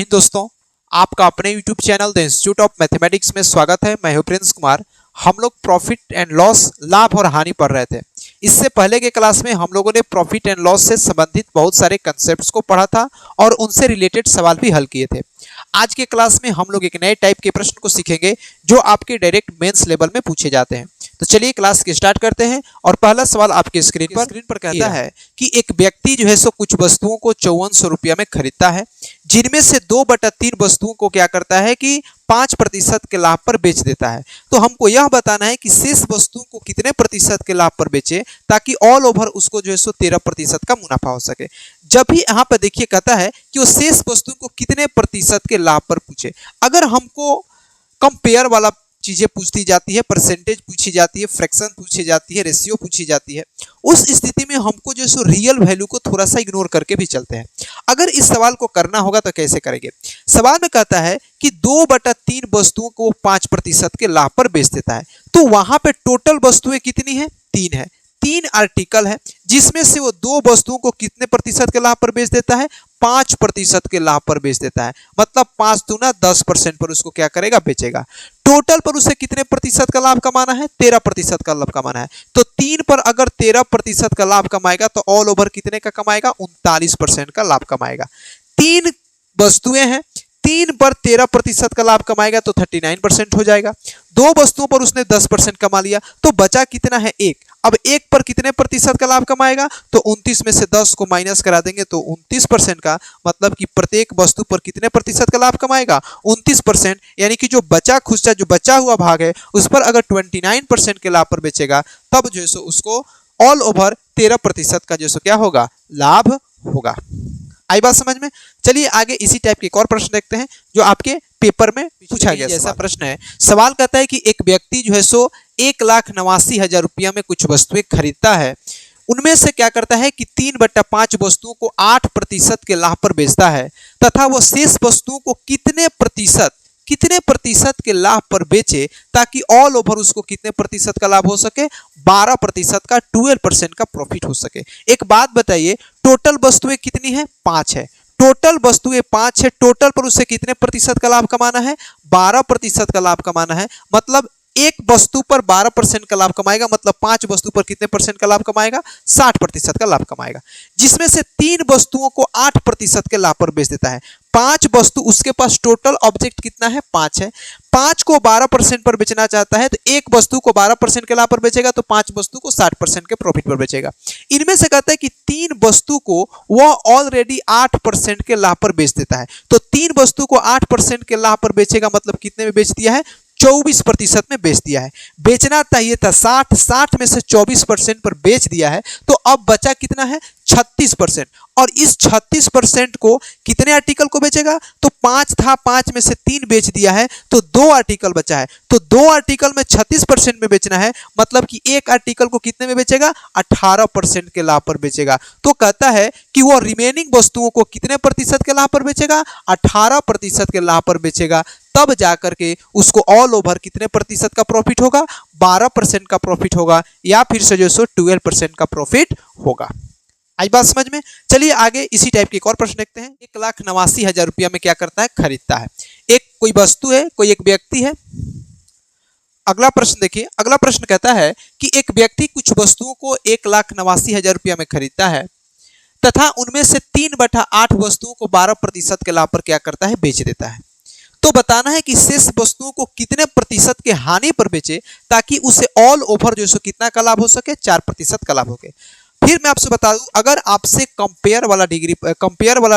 दोस्तों, आपका अपने YouTube channel the institute of mathematics में स्वागत है। मैं हूं प्रिंस कुमार। हम लोग प्रॉफिट एंड लॉस, लाभ और हानि पढ़ रहे थे। इससे पहले के क्लास में हम लोगों ने प्रॉफिट एंड लॉस से संबंधित बहुत सारे कंसेप्ट्स को पढ़ा था और उनसे रिलेटेड सवाल भी हल किए थे। आज के क्लास में हम लोग एक नए टाइप के प्रश्न को सीखेंगे जो आपके डायरेक्ट मेंस लेवल में पूछे जाते हैं। तो चलिए क्लास की स्टार्ट करते हैं। और पहला सवाल आपके स्क्रीन पर कहता है कि एक व्यक्ति जो है सो कुछ वस्तुओं को 5400 रुपया में खरीदता है, जिनमें से 2/3 वस्तुओं को क्या करता है कि 5% के लाभ पर बेच देता है। तो हमको यह बताना है कि शेष वस्तुओं को कितने प्रतिशत के लाभ पर बेचे ताकि ऑल ओवर उसको जो है सो 13% का मुनाफा हो सके। जब भी यहाँ पर देखिए कहता है कि वो शेष वस्तुओं को कितने प्रतिशत के लाभ पर पूछे। अगर हमको कंपेयर वाला चीजें पूछती जाती है, परसेंटेज पूछी जाती है, फ्रैक्शन पूछी जाती है, रेशियो पूछी जाती है, उस स्थिति में हमको जो है रियल वैल्यू को थोड़ा सा इग्नोर करके भी चलते हैं। अगर इस सवाल को करना होगा तो कैसे करेंगे। सवाल में कहता है कि 2/3 वस्तुओं को 5% के लाभ पर बेच देता है, तो वहां पे टोटल वस्तुएं कितनी है? 3 है। 3 आर्टिकल है, जिसमें से वो 2 वस्तुओं को कितने प्रतिशत के लाभ पर बेच देता है? 5% के लाभ पर बेच देता है। मतलब 5 दूना 10% पर उसको क्या करेगा? बेचेगा। टोटल पर उसे कितने प्रतिशत का लाभ कमाना है? 13% का लाभ कमाना है। तो 3 पर अगर 13% का लाभ कमाएगा तो ऑल ओवर कितने का कमाएगा? 39% का लाभ कमाएगा। 3 वस्तुएं हैं, 3 पर 13% का लाभ कमाएगा तो 39% हो जाएगा। 2 वस्तुओं पर उसने 10% कमा लिया, तो बचा कितना है? 1। अब 1 पर कितने प्रतिशत का लाभ कमाएगा? तो 29 में से 10 को माइनस करा देंगे तो 29% का, मतलब कि प्रत्येक वस्तु पर कितने प्रतिशत का लाभ कमाएगा? 29%। यानी कि जो बचा हुआ भाग है उस पर अगर 29% के लाभ पर बेचेगा तब जो है सो उसको ऑल ओवर 13% का जो सो क्या होगा? लाभ होगा। आई बात समझ में? चलिए आगे इसी टाइप के एक और प्रश्न देखते हैं जो आपके पेपर में पूछा गया ऐसा प्रश्न है। सवाल कहता है कि एक व्यक्ति जो है सो 1,89,000 रुपया में कुछ वस्तुएं खरीदता है। उनमें से क्या करता है कि 3/5 वस्तुओं को 8% के लाभ पर बेचता है तथा वो शेष वस्तुओं को कितने प्रतिशत के लाभ पर बेचे ताकि ऑल ओवर उसको कितने प्रतिशत का लाभ हो सके? 12% का, 12% का प्रॉफिट हो सके। एक बात बताइए, टोटल वस्तुएं कितनी है? 5 है। टोटल वस्तुएं 5 है, टोटल पर उसे कितने प्रतिशत का लाभ कमाना है? 12% का लाभ कमाना है। मतलब एक वस्तु पर 12% का लाभ कमाएगा, मतलब 5 वस्तु पर कितने परसेंट का लाभ कमाएगा? 60% का लाभ कमाएगा। जिसमें से 3 वस्तुओं को 8% के लाभ पर बेच देता है। 5 वस्तु, उसके पास टोटल ऑब्जेक्ट कितना है? 5 है। 5 को 12% पर बेचना चाहता है तो एक वस्तु को 12% के लाभ पर बेचेगा तो 5 वस्तु को 60% के प्रॉफिट पर बेचेगा। इनमें से कहता है कि 3 वस्तु को वह ऑलरेडी 8% के लाभ पर बेच देता है। तो 3 वस्तु को 8% के लाभ पर बेचेगा, मतलब कितने में बेच दिया है? 24% में बेच दिया है। बेचना चाहिए था 60 में से 24% पर बेच दिया है, तो अब बचा कितना है? 36%। और इस 36% को कितने आर्टिकल को बेचेगा? तो 5 था, 5 में से 3 बेच दिया है तो 2 आर्टिकल बचा है। तो 2 आर्टिकल में 36% में बेचना है, मतलब कि एक आर्टिकल को कितने में बेचेगा? 18% के लाभ पर बेचेगा। तो कहता है कि वो रिमेनिंग वस्तुओं को कितने प्रतिशत के लाभ पर बेचेगा? 18% के लाभ पर बेचेगा। तब जाकर के उसको ऑल ओवर कितने प्रतिशत का प्रॉफिट होगा? 12% का प्रॉफिट होगा, या फिर से जो सो 12% का प्रॉफिट होगा। आई बात समझ में? चलिए आगे इसी टाइप के एक और प्रश्न देखते हैं। 1,89,000 रुपया में क्या करता है? खरीदता है। एक कोई वस्तु है, कोई एक व्यक्ति है। अगला प्रश्न देखिए। अगला प्रश्न कहता है कि एक व्यक्ति कुछ वस्तुओं को 1,89,000 रुपया में खरीदता है तथा उनमें से 3/8 वस्तुओं को 12% के लाभ पर क्या करता है? बेच देता है। तो बताना है कि शेष वस्तुओं को कितने प्रतिशत के हानि पर बेचे ताकि उसे ऑल ओवर जो सो कितना का लाभ हो सके? 4% का लाभ हो सके। फिर मैं आपसे बता दूं, अगर आपसे कंपेयर वाला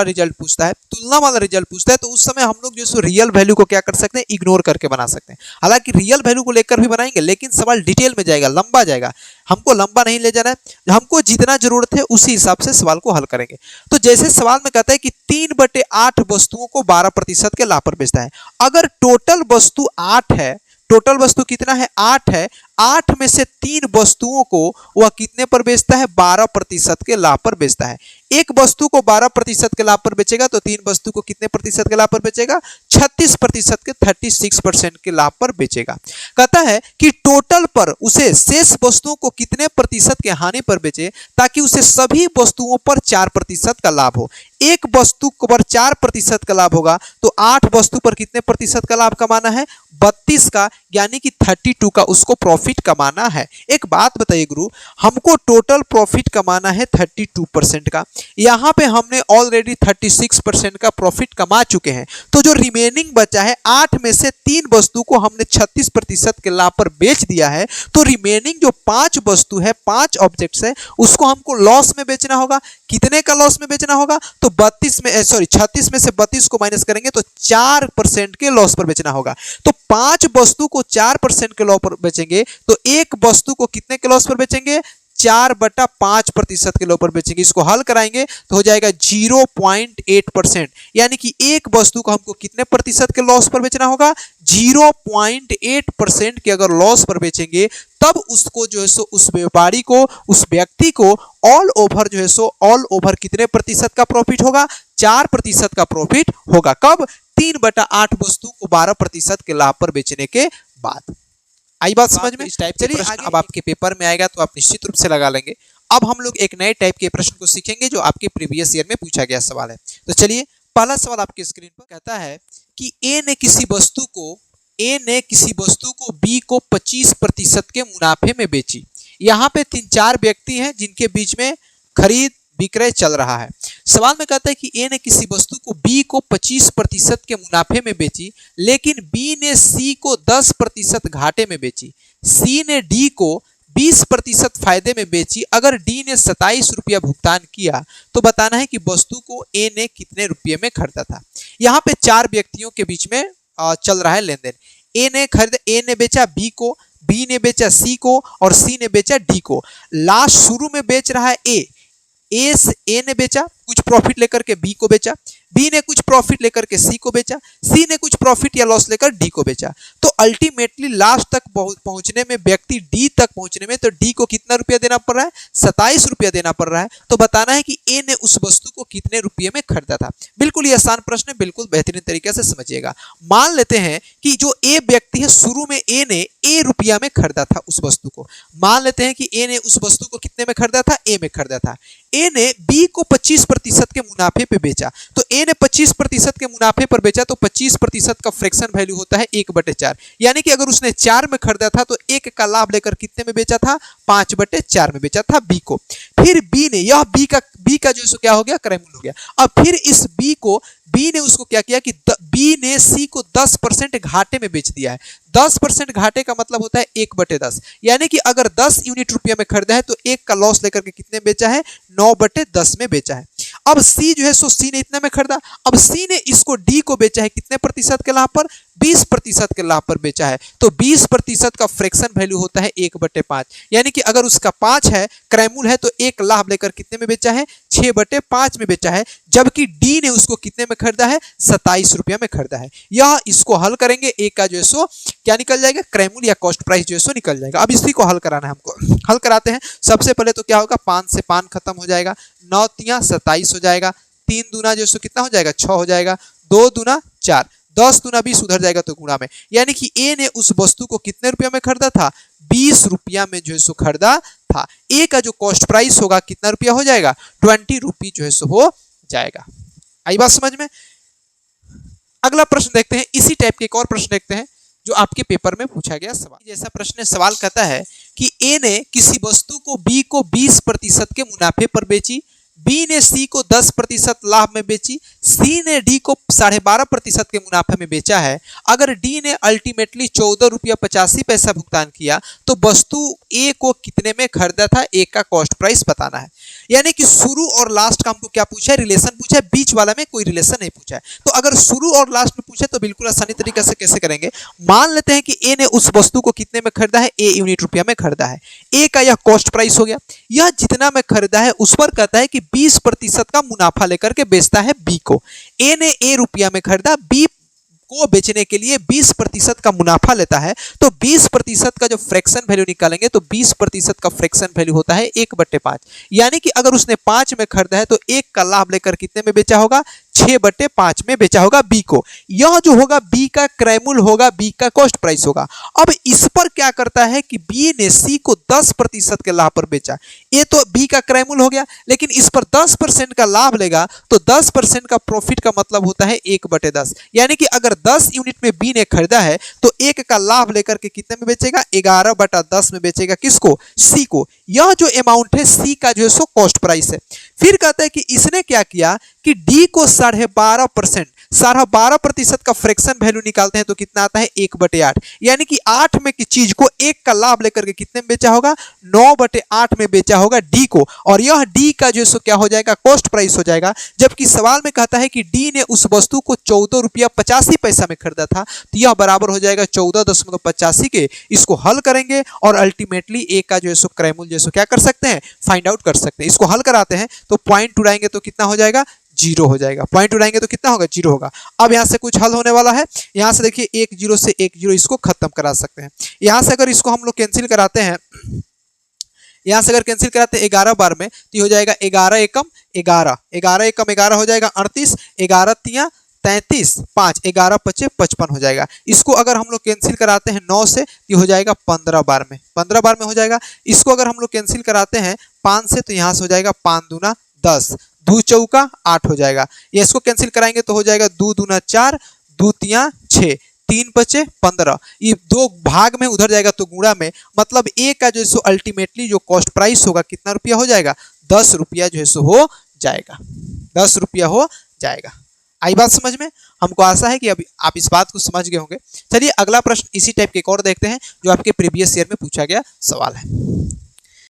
रिजल्ट पूछता है, तुलना वाला रिजल्ट पूछता है, तो उस समय हम लोग जो रियल वैल्यू को क्या कर सकते हैं? इग्नोर करके बना सकते हैं। हालांकि रियल वैल्यू को लेकर भी बनाएंगे, लेकिन सवाल डिटेल में जाएगा, लंबा जाएगा। हमको लंबा नहीं ले जाना है, हमको जितना जरूरत है उसी हिसाब से सवाल को हल करेंगे। तो जैसे सवाल में कहता है कि 3/8 वस्तुओं को 12% के लाभ पर बेचता है। अगर टोटल वस्तु 8 है, टोटल वस्तु कितना है? 8 है। 8 में से 3 वस्तुओं को वह कितने पर बेचता है? 12% के लाभ पर बेचता है। एक वस्तु को 12% के लाभ पर बेचेगा तो 3 वस्तु को कितने प्रतिशत के लाभ पर बेचेगा? 36% के 36% के लाभ पर बेचेगा। कहता है कि टोटल पर उसे शेष वस्तुओं को कितने प्रतिशत के हानि पर बेचे ताकि उसे सभी वस्तुओं पर 4% का लाभ हो। एक वस्तु पर 4% का लाभ होगा तो 8 वस्तु पर कितने प्रतिशत का लाभ कमाना है? 32 का, यानी कि 32 का उसको प्रॉफिट कमाना है। एक बात बताइए गुरु, हमको टोटल प्रॉफिट कमाना है 32% का, यहाँ पे हमने ऑलरेडी 36% का प्रॉफिट कमा चुके हैं, तो जो रिमेनिंग बचा है 8 में से 3 वस्तु को हमने 36% के लाभ पर बेच दिया है, तो रिमेनिंग जो 5 वस्तु है, 5 ऑब्जेक्ट्स है, उसको हमको लॉस में बेचना होगा। कितने का लॉस में बेचना होगा? तो 36 में से 32 को माइनस करेंगे तो 4% के लॉस पर बेचना होगा। तो 5 वस्तु को 4% के लॉस पर बेचेंगे तो एक वस्तु को कितने के लॉस पर बेचेंगे? 4/5% के लॉस पर बेचेंगे। इसको हल कराएंगे तो हो जाएगा 0.8%, यानी कि एक वस्तु को हमको कितने प्रतिशत के लॉस पर बेचना होगा? 0.8% के अगर लॉस पर बेचेंगे तब उसको जो है सो उस व्यापारी को, उस व्यक्ति को ऑल ओवर जो है सो ऑल ओवर कितने प्रतिशत का प्रॉफिट होगा? 4% का प्रॉफिट होगा। कब? 3/8 वस्तु को 12% के लाभ पर बेचने के बाद। आई बात समझ में? इस टाइप के प्रश्न अब आपके पेपर में आएगा तो आप निश्चित रूप से लगा लेंगे। अब हम लोग एक नए टाइप के प्रश्न को सीखेंगे जो आपके प्रीवियस ईयर में पूछा गया सवाल है। तो चलिए, पहला सवाल आपके स्क्रीन पर कहता है कि ए ने किसी वस्तु को बी को 25% के मुनाफे में बेची। यहाँ पे 3-4 व्यक्ति हैं जिनके बीच में खरीद विक्रय चल रहा है। सवाल में कहता है कि ए ने किसी वस्तु को बी को 25% के मुनाफे में बेची, लेकिन बी ने सी को 10% घाटे में बेची। सी ने डी को 20% फायदे में बेची। अगर डी ने 27 रुपया भुगतान किया तो बताना है कि वस्तु को ए ने कितने रुपये में खरीदा था। यहाँ पे 4 व्यक्तियों के बीच में चल रहा है लेन देन। ए ने बेचा बी को, बी ने बेचा सी को और सी ने बेचा डी को। लास्ट शुरू में बेच रहा है ए ने बेचा, कुछ प्रॉफिट लेकर के बी को बेचा, बी ने कुछ प्रॉफिट लेकर के सी को बेचा, सी ने कुछ प्रॉफिट या लॉस लेकर डी को बेचा। तो अल्टीमेटली लास्ट तक पहुंचने में, व्यक्ति डी तक पहुंचने में, तो डी को कितना रुपया देना पड़ रहा है? 27 रुपया देना पड़ रहा है। तो बताना है कि ए ने उस वस्तु को कितने रुपये में खरीदा था। बिल्कुल ये आसान प्रश्न है, बिल्कुल बेहतरीन तरीके से समझिएगा। मान लेते हैं कि जो ए व्यक्ति है, शुरू में ए ने रुपया में खरीदा था उस वस्तु को। मान लेते हैं कि ए ने उस वस्तु को कितने में खरीदा था? ए में खरीदा था। ए ने बी को 25% के मुनाफे पे बेचा, तो ए ने 25% के मुनाफे पर बेचा तो 25% का फ्रैक्शन वैल्यू होता है 1/4, यानी कि अगर उसने 4 में खरीदा था तो 1 का लाभ लेकर कितने में बेचा था? 5/4 में बेचा था बी को। फिर बी ने, यह बी का जो क्या हो गया? क्रय मूल्य हो गया। अब फिर इस बी ने उसको क्या किया कि बी ने सी को 10% घाटे में बेच दिया है। 10% घाटे का मतलब होता है 1/10, यानी कि अगर 10 यूनिट रुपया में खरीदा है तो 1 का लॉस लेकर के कितने बेचा है? 9/10 में बेचा है। अब सी जो है सो सी ने इतना में खरीदा, अब सी ने इसको डी को बेचा है कितने प्रतिशत के लाभ पर? 20% के लाभ पर बेचा है। तो 20% का फ्रैक्शन वैल्यू होता है 1/5, यानी कि अगर उसका 5 है, क्रयमूल्य है, तो 1 लाभ लेकर कितने में बेचा है? 6/5 में बेचा है। जबकि डी ने उसको कितने में खरीदा है? 27 रुपया में खरीदा है। यह इसको हल करेंगे, एक का जो है सो क्या निकल जाएगा? क्रयमूल्य या कॉस्ट प्राइस जो है सो निकल जाएगा। अब इसी को हल कराना है हमको। हल कराते हैं। सबसे पहले तो क्या होगा? 5 से 5 खत्म हो जाएगा, 9 तिया 27 हो जाएगा, 3 दूना जो है सो कितना हो जाएगा? 6 हो जाएगा, 2 दूना 4, 10 दूना 20 उधर जाएगा तो गुणा में, यानी कि ए ने उस वस्तु को कितने रुपया में खरीदा था? 20 रुपया में जो है सो खरीदा था। ए का जो कॉस्ट प्राइस होगा कितना रुपया हो जाएगा? 20 रुपी जो है सो हो जाएगा। आई बात समझ में? अगला प्रश्न देखते हैं, इसी टाइप के एक और प्रश्न देखते हैं जो आपके पेपर में पूछा गया सवाल। जैसा प्रश्न सवाल कहता है कि ए ने किसी वस्तु को बी को 20% के मुनाफे पर बेची, बी ने सी को 10% लाभ में बेची, सी ने डी को 12.5% के मुनाफे में बेचा है। अगर डी ने अल्टीमेटली 14 रुपया 85 पैसा भुगतान किया तो वस्तु ए को कितने में खरीदा था? ए का कॉस्ट प्राइस बताना है। यानी कि शुरू और लास्ट का हमको क्या पूछा है? रिलेशन पूछा है, बीच वाला में कोई रिलेशन नहीं पूछा है। तो अगर शुरू और लास्ट में पूछे तो बिल्कुल आसानी तरीके से कैसे करेंगे? मान लेते हैं कि ए ने उस वस्तु को कितने में खरीदा है? ए यूनिट रुपया में खरीदा है। ए का यह कॉस्ट प्राइस हो गया। यह जितना में खरीदा है उस पर कहता है कि 20% का मुनाफा लेकर के बेचता है बी को। ए ने ए रुपया में खरीदा, बी को बेचने के लिए 20% का मुनाफा लेता है, तो 20% का जो फ्रैक्शन वैल्यू निकालेंगे तो 20% का फ्रैक्शन वैल्यू होता है 1/5। यानी कि अगर उसने 5 में खरीदा है तो 1 का लाभ लेकर कितने में बेचा होगा, 6/5 में बेचा होगा बी को। यह जो होगा बी का क्रय मूल्य होगा, बी का कॉस्ट प्राइस होगा। अब इस पर क्या करता है कि बी ने सी को 10% के लाभ पर बेचा। ये तो बी का क्रय मूल्य हो गया, लेकिन इस पर 10% का लाभ लेगा तो 10% का प्रॉफिट का मतलब होता है 1/10। यानी कि अगर 10 यूनिट में बी ने खरीदा है तो 1 का लाभ लेकर के कितने में बेचेगा, 11/10 में बेचेगा। किसको, सी को। यह जो अमाउंट है सी का जो है सो कॉस्ट प्राइस है। फिर कहता है कि इसने क्या किया कि डी को 12.5% का फ्रैक्शन वैल्यू निकालते हैं तो कितना आता है, 1/8। यानी कि 8 में की चीज को 1 का लाभ लेकर के कितने में बेचा होगा, 9/8 में बेचा होगा डी को। और यह डी का जो सो क्या हो जाएगा, कॉस्ट प्राइस हो जाएगा। जबकि सवाल में कहता है कि डी ने उस वस्तु को 14 रुपया 85 पैसा में खरीदा था, तो यह बराबर हो जाएगा 14.85 के। इसको हल करेंगे और अल्टीमेटली ए का जो है सो क्रय मूल्य जो क्या कर सकते हैं, फाइंड आउट कर सकते हैं। इसको हल कराते हैं तो पॉइंट उड़ाएंगे तो कितना हो जाएगा, 0 हो जाएगा। पॉइंट उड़ाएंगे तो कितना होगा, 0 होगा। अब यहां से कुछ हल होने वाला है। यहां से देखिए 1 0 से 1 0 इसको खत्म करा सकते हैं। यहां से अगर इसको हम लोग कैंसिल कराते हैं, यहां से अगर कैंसिल कराते हैं 11 बार में तो हो जाएगा 11 एकम 11, 11 एकम 11 हो जाएगा 38, 11 तिया 33, 5 11 पचे 55 हो जाएगा। इसको अगर हम लोग कैंसिल कराते हैं 9 से तो हो जाएगा 15 बार में, 15 बार में हो जाएगा। इसको अगर हम लोग कैंसिल कराते हैं 5 से तो यहाँ से हो जाएगा 5 दूना 10, 2 चौका 8 हो जाएगा। ये इसको कैंसिल कराएंगे तो हो जाएगा 2 दूना 4, 2 तिया 6, 3 बचे 15। ये 2 भाग में उधर जाएगा तो गुणा में, मतलब ए का जो है सो अल्टीमेटली जो कॉस्ट प्राइस होगा कितना रुपया हो जाएगा, 10 रुपया जो है सो हो जाएगा, 10 रुपया हो जाएगा। आई बात समझ में? हमको आशा है कि अभी आप इस बात को समझ गए होंगे। चलिए अगला प्रश्न इसी टाइप के एक और देखते हैं जो आपके प्रीवियस ईयर में पूछा गया सवाल है।